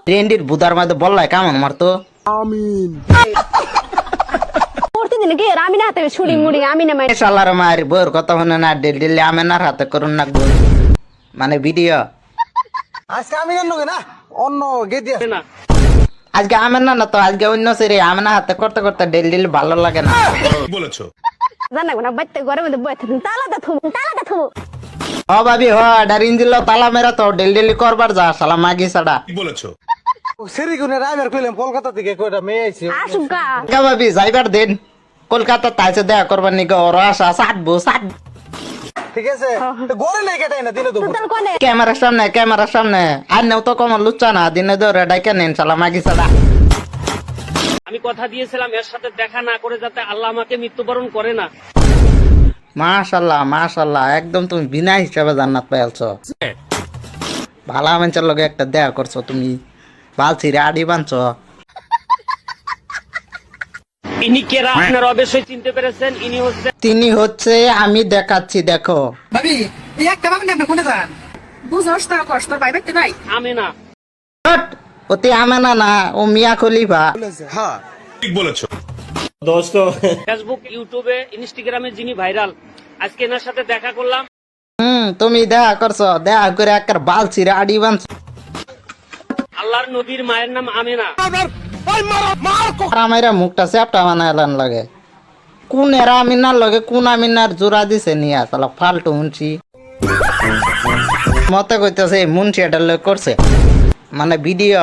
ট্রেন্ডির বুদার মধ্যে বললাই কেমন মারতো প্রতিদিন কি আমিনা হাতে ছুরি মুড়ি আমিনা মাই শালার মার বউর কথা শুনে না ডেলি আমেনার হাতে করুন না মানে ভিডিও আজকে আমি জানো না অন্য গেট দিয়ে না আজকে আমেনা না তো আজকে অন্য সেরে আমেনা হাতে করতে করতে ডেলি ভালো লাগে না বলেছো জানা না বাইতে ঘরের মধ্যে বসে থাকুন তালাটা থুমু ও ভাবি হ ডারিন দিল তালা মেরা তো ডেলি করবার যা শালা মাগি ছাড়া বলেছো সেরি গুনে রাইবার কইলাম কলকাতা থেকে কয়টা মেয়ে আইছে আসুক গা কে ভাবি যাইবার দিন কলকাতা তাইছে দেখা করবার নিকে ওর আশা সাটবো ঠিক আছে তো গরে নাই কেটাই না দিনে তো তোর কোনে ক্যামেরার সামনে আর নেও তো কম লুচ্চা না দিনে ধরে ডাইকে নেন শালা মাগি ছাড়া আমি কথা দিয়েছিলাম এর সাথে দেখা না করে যাতে আল্লাহ আমাকে মৃত্যুবরণ করে না। মাশাআল্লাহ একদম তুমি বিনা হিসাবে জান্নাত পাইছো ভালো মানুষের লগে একটা দেখা করছো তুমি বালছিরে আডি বানছো ইনি কেরা আপনারা অবশ্যই চিনতে পেরেছেন। ইনি হচ্ছে তিনি হচ্ছে আমি দেখাচ্ছি দেখো ভাবি এই একটা ভাবি আপনি কোনে যান বুঝছস তা কষ্ট পাই বাইতে নাই আমেনা। হট, ওতে আমেনা না ও মিয়া খলিফা হ্যাঁ ঠিক বলেছো ফেসবুক, ইউটিউবে, ইনস্টাগ্রামে যিনি ভাইরাল, আজকে এনার সাথে দেখা করলাম। তুমি দেখা করছো দেখা করে একটা বালছিরে আডি বানছো আল্লাহর নবীর মায়ের নাম আমেনা। আমারা মুখটা চ্যাপটা বানাইলান লাগে কোন এরা আমিনার লগে কোন আমিনার জোড়া দিছে নিয়া তাহলে ফালতু মুন্সি মতে কইতেছে মুন্সি এটা লগে করছে মানে ভিডিও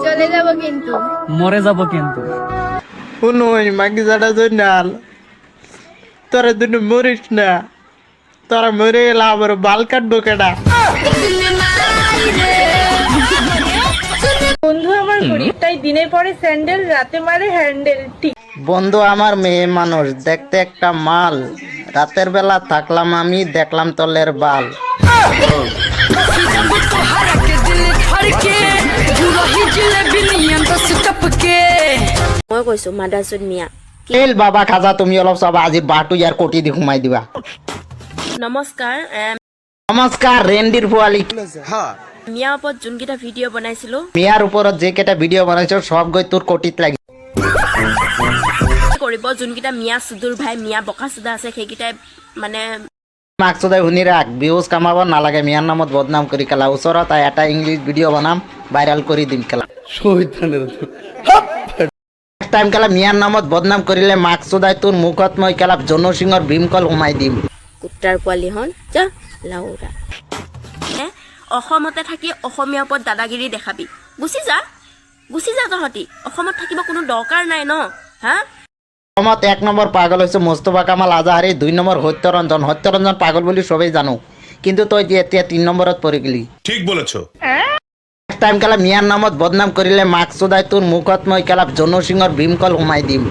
চলে যাব কিন্তু মরে যাব কিন্তু। শুনুই মাগি যাটা জন্যাল তোরা দুটো মরিস না তোরা মরে গেলে আবার বাল কাটবো কেডা বন্ধু আমার গরিব তাই দিনে পরে স্যান্ডেল রাতে মারে হ্যান্ডেল ঠিক বন্ধু আমার মেয়ে মানুষ দেখতে একটা মাল রাতের বেলা থাকলাম আমি দেখলাম তলের বাল মই কৈছো মাদাসুদ মিয়া এল বাবা খাজা তুমি অলপ সব আজি বাটু ইয়ার কোটি দি ঘুমাই দিবা নমস্কাৰ নমস্কার রেন্ডির পোৱালি হ্যাঁ মিয়াৰ ওপৰত যোনকেইটা ভিডিঅ' বনাইছিলোঁ মিয়ার উপৰত যে কেটা ভিডিও বানাইছো সব গৈ তোর কোটিত লাগি কৰিব যোনকেইটা মিয়া চুদুৰ ভাই মিয়া বকা চুদা আছে সেইকেইটাই মানে মাকসুদাই শুনি রাখ ভিউজ কামাব নালাগে মিয়ার নামত বদনাম করি খেলা ওচৰত এটা ইংলিশ ভিডিও বানাম ভাইরাল কৰি দিম খেলা টাইম খেলা মিয়ার নামত বদনাম কৰিলে মাকসুদাই তোর মুখত মই খেলা জনসিংহৰ ভীমকল সোমাই দিম কুত্তাৰ পোৱালি হন যা লাউৰা অসমতে থাকি অসমীয়াৰ ওপৰত দাদাগিৰি দেখাবি গুচি যা তহঁতি অসমত থাকিব কোনো দৰকাৰ নাই ন হা অসমত 1 নম্বৰ পাগল হৈছে মোস্তফা কামাল আজাহাৰী 2 নম্বৰ সত্যৰঞ্জন পাগল বুলি সবেই জানো কিন্তু তই যে এতিয়া 3 নম্বৰত পৰি গলি ঠিক বলেছো টাইম খেলা মিয়ার নামত বদনাম কৰিলে মাকসুদাই তোর মুখত মই খেলা জনসিংহৰ ভীমকল সোমাই দিম